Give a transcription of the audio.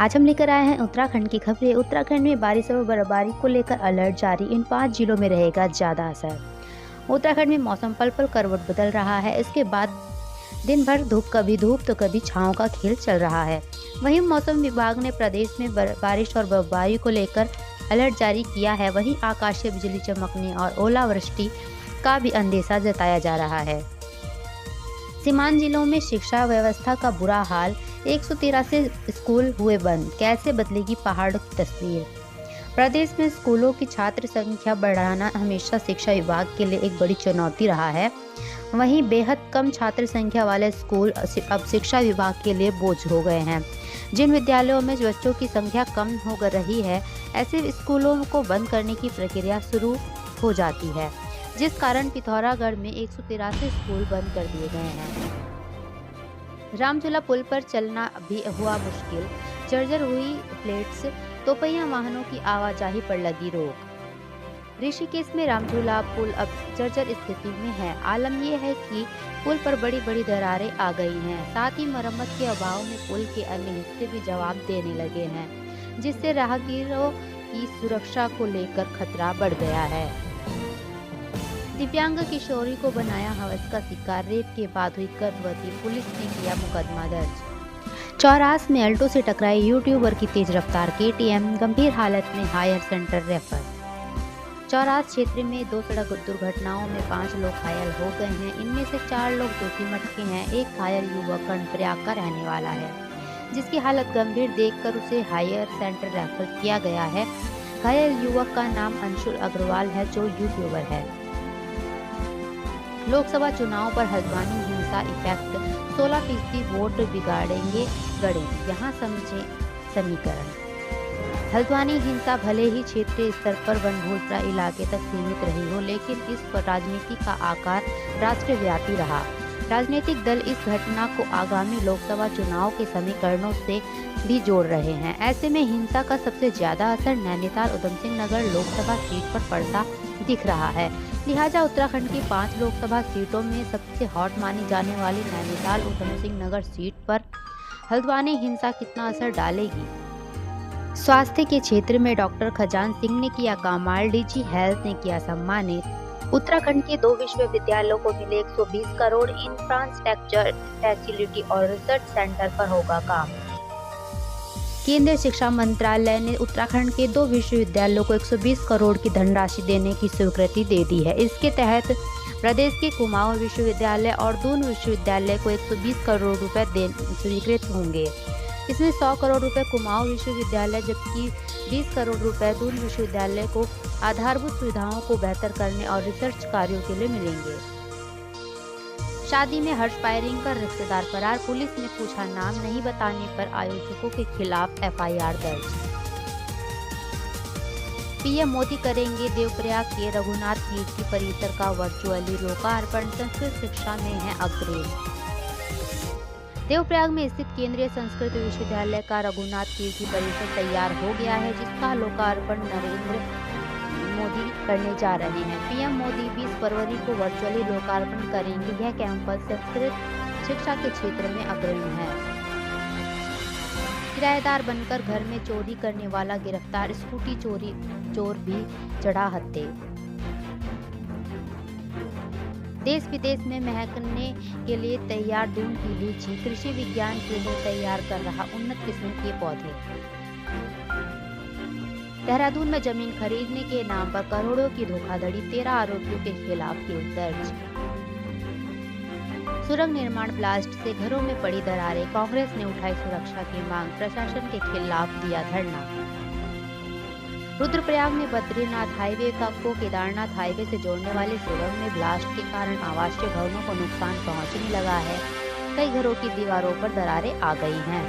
आज हम लेकर आए हैं उत्तराखंड की खबरें। उत्तराखंड में बारिश और बर्फबारी को लेकर अलर्ट जारी। इन 5 जिलों में रहेगा ज्यादा असर। उत्तराखंड में मौसम पल पल करवट बदल रहा है। इसके बाद दिन भर कभी धूप तो कभी छांव का खेल चल रहा है। वहीं मौसम विभाग ने प्रदेश में बारिश और बर्फबारी को लेकर अलर्ट जारी किया है। वहीं आकाशीय बिजली चमकने और ओलावृष्टि का भी अंदेशा जताया जा रहा है। सीमांत जिलों में शिक्षा व्यवस्था का बुरा हाल। 113 स्कूल हुए बंद। कैसे बदलेगी पहाड़ की तस्वीर। प्रदेश में स्कूलों की छात्र संख्या बढ़ाना हमेशा शिक्षा विभाग के लिए एक बड़ी चुनौती रहा है। वहीं बेहद कम छात्र संख्या वाले स्कूल अब शिक्षा विभाग के लिए बोझ हो गए हैं। जिन विद्यालयों में बच्चों की संख्या कम हो रही है, ऐसे स्कूलों को बंद करने की प्रक्रिया शुरू हो जाती है, जिस कारण पिथौरागढ़ में 183 स्कूल बंद कर दिए गए हैं। रामझूला पुल पर चलना भी हुआ मुश्किल। जर्जर हुई प्लेट्स। दोपहिया वाहनों की आवाजाही पर लगी रोक। ऋषिकेश में रामझूला पुल अब जर्जर स्थिति में है। आलम यह है कि पुल पर बड़ी बड़ी दरारें आ गई हैं। साथ ही मरम्मत के अभाव में पुल के अन्य हिस्से भी जवाब देने लगे हैं, जिससे राहगीरों की सुरक्षा को लेकर खतरा बढ़ गया है। दिव्यांग किशोरी को बनाया हवस का शिकार। रेप के बाद हुई गर्भवती। पुलिस ने किया मुकदमा दर्ज। चौरास में अल्टो से टकराई यूट्यूबर की तेज रफ्तार KTM। गंभीर हालत में हायर सेंटर रेफर। चौरास क्षेत्र में 2 सड़क दुर्घटनाओं में 5 लोग घायल हो गए हैं। इनमें से 4 लोग जोखिम के हैं। एक घायल युवक कर्णप्रयाग का रहने वाला है, जिसकी हालत गंभीर देखकर उसे हायर सेंटर रेफर किया गया है। घायल युवक का नाम अंशुल अग्रवाल है, जो यूट्यूबर है। लोकसभा चुनाव पर हल्द्वानी हिंसा इफेक्ट। 16% वोट बिगाड़ेंगे गणित। यहाँ समझे समीकरण। हल्द्वानी हिंसा भले ही क्षेत्रीय स्तर पर वनभोजपुरा इलाके तक सीमित रही हो, लेकिन इस पर राजनीति का आकार राष्ट्रव्यापी रहा। राजनीतिक दल इस घटना को आगामी लोकसभा चुनाव के समीकरणों से भी जोड़ रहे हैं। ऐसे में हिंसा का सबसे ज्यादा असर नैनीताल उधमसिंह नगर लोकसभा सीट पर पड़ता दिख रहा है। लिहाजा उत्तराखंड की 5 लोकसभा सीटों में सबसे हॉट मानी जाने वाली नैनीताल उधमसिंह नगर सीट पर हल्द्वानी हिंसा कितना असर डालेगी। स्वास्थ्य के क्षेत्र में डॉक्टर खजान सिंह ने किया कमाल। DG हेल्थ ने किया सम्मानित। उत्तराखंड के 2 विश्वविद्यालयों को मिले 120 करोड़। इंफ्रास्ट्रक्चर फैसिलिटी और रिसर्च सेंटर पर होगा काम। केंद्रीय शिक्षा मंत्रालय ने उत्तराखंड के 2 विश्वविद्यालयों को 120 करोड़ की धनराशि देने की स्वीकृति दे दी है। इसके तहत प्रदेश के कुमाऊं विश्वविद्यालय और दून विश्वविद्यालय को 120 करोड़ रुपए स्वीकृत होंगे। इसमें 100 करोड़ रुपए कुमाऊं विश्वविद्यालय, जबकि 20 करोड़ रुपए दून विश्वविद्यालय को आधारभूत सुविधाओं को बेहतर करने और रिसर्च कार्यों के लिए मिलेंगे। शादी में हर्ष फायरिंग कर रिश्तेदार फरार। पुलिस ने पूछा नाम नहीं बताने पर आयोजकों के खिलाफ FIR दर्ज। PM मोदी करेंगे देवप्रयाग के रघुनाथ कीर्ति परिसर का वर्चुअली लोकार्पण। संस्कृत शिक्षा में है अपग्रेड। देवप्रयाग में स्थित केंद्रीय संस्कृत विश्वविद्यालय का रघुनाथ कीर्ति परिसर तैयार हो गया है, जिसका लोकार्पण नरेंद्र मोदी करने जा रहे हैं। PM मोदी 20 फरवरी को वर्चुअली लोकार्पण करेंगे। यह कैंपस संस्कृत शिक्षा के क्षेत्र में अग्रणी है। किराएदार बनकर घर में चोरी करने वाला गिरफ्तार। स्कूटी चोर भी चढ़ा हत्थे। देश विदेश में महकने के लिए तैयार दून की लीची। कृषि विज्ञान केंद्र तैयार कर रहा उन्नत किस्म के पौधे। देहरादून में जमीन खरीदने के नाम पर करोड़ों की धोखाधड़ी। 13 आरोपियों के खिलाफ केस दर्ज। सुरंग निर्माण ब्लास्ट से घरों में पड़ी दरारें। कांग्रेस ने उठाई सुरक्षा की मांग। प्रशासन के खिलाफ दिया धरना। रुद्रप्रयाग में बद्रीनाथ हाईवे को केदारनाथ हाईवे से जोड़ने वाली सुरंग में ब्लास्ट के कारण आवासीय भवनों को नुकसान पहुंचने लगा है। कई घरों की दीवारों पर दरारें आ गई हैं।